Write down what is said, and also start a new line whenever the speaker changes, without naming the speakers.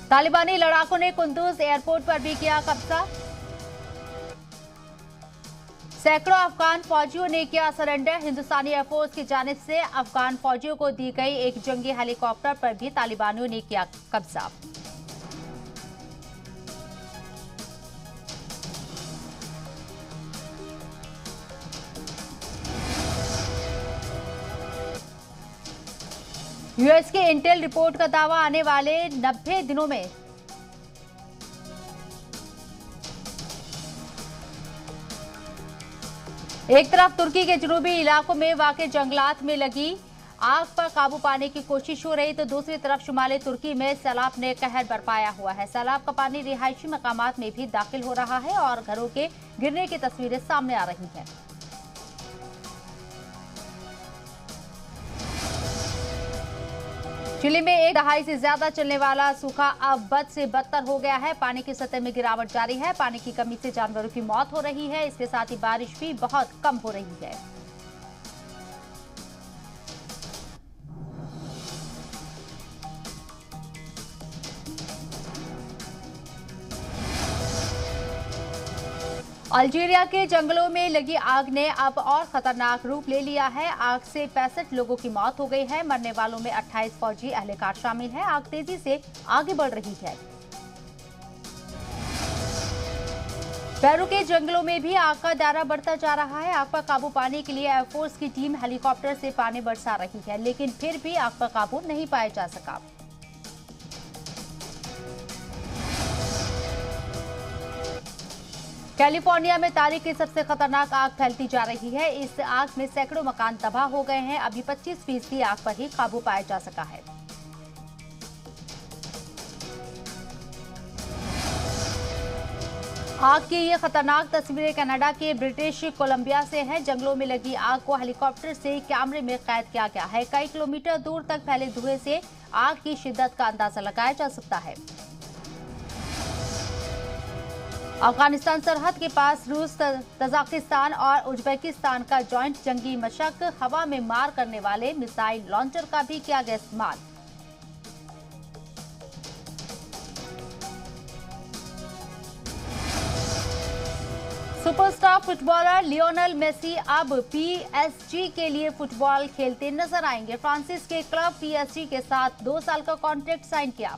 तालिबानी लड़ाकों ने कुंदुज एयरपोर्ट पर भी किया कब्जा। सैकड़ों अफगान फौजियों ने किया सरेंडर। हिंदुस्तानी एयरफोर्स की जानिब से अफगान फौजियों को दी गई एक जंगी हेलीकॉप्टर पर भी तालिबानियों ने किया कब्जा। यूएस की इंटेल रिपोर्ट का दावा आने वाले 90 दिनों में एक तरफ तुर्की के जनूबी इलाकों में वाक़ जंगलात में लगी आग पर काबू पाने की कोशिश हो रही, तो दूसरी तरफ शुमाली तुर्की में सैलाब ने कहर बरपाया हुआ है। सैलाब का पानी रिहायशी मकामात में भी दाखिल हो रहा है और घरों के गिरने की तस्वीरें सामने आ रही हैं। चिली में एक दहाई से ज्यादा चलने वाला सूखा अब बद से बदतर हो गया है। पानी की सतह में गिरावट जारी है। पानी की कमी से जानवरों की मौत हो रही है। इसके साथ ही बारिश भी बहुत कम हो रही है। अल्जीरिया के जंगलों में लगी आग ने अब और खतरनाक रूप ले लिया है। आग से 65 लोगों की मौत हो गई है। मरने वालों में 28 फौजी एहलकार शामिल हैं। आग तेजी से आगे बढ़ रही है। पेरू के जंगलों में भी आग का दायरा बढ़ता जा रहा है। आग पर काबू पाने के लिए एयरफोर्स की टीम हेलीकॉप्टर से पानी बरसा रही है, लेकिन फिर भी आग पर काबू नहीं पाया जा सका। कैलिफोर्निया में तारीख की सबसे खतरनाक आग फैलती जा रही है। इस आग में सैकड़ों मकान तबाह हो गए हैं। अभी 25% आग पर ही काबू पाया जा सका है। आग की ये खतरनाक तस्वीरें कनाडा के ब्रिटिश कोलंबिया से हैं। जंगलों में लगी आग को हेलीकॉप्टर से कैमरे में कैद किया गया है। कई किलोमीटर दूर तक फैले धुएं से आग की शिद्दत का अंदाजा लगाया जा सकता है। अफगानिस्तान सरहद के पास रूस, तजाकिस्तान और उज्बेकिस्तान का जॉइंट जंगी मशक, हवा में मार करने वाले मिसाइल लॉन्चर का भी किया गया इस्तेमाल। सुपरस्टार फुटबॉलर लियोनेल मेसी अब पीएसजी के लिए फुटबॉल खेलते नजर आएंगे। फ्रांसिस के क्लब पीएसजी के साथ 2 साल का कॉन्ट्रैक्ट साइन किया।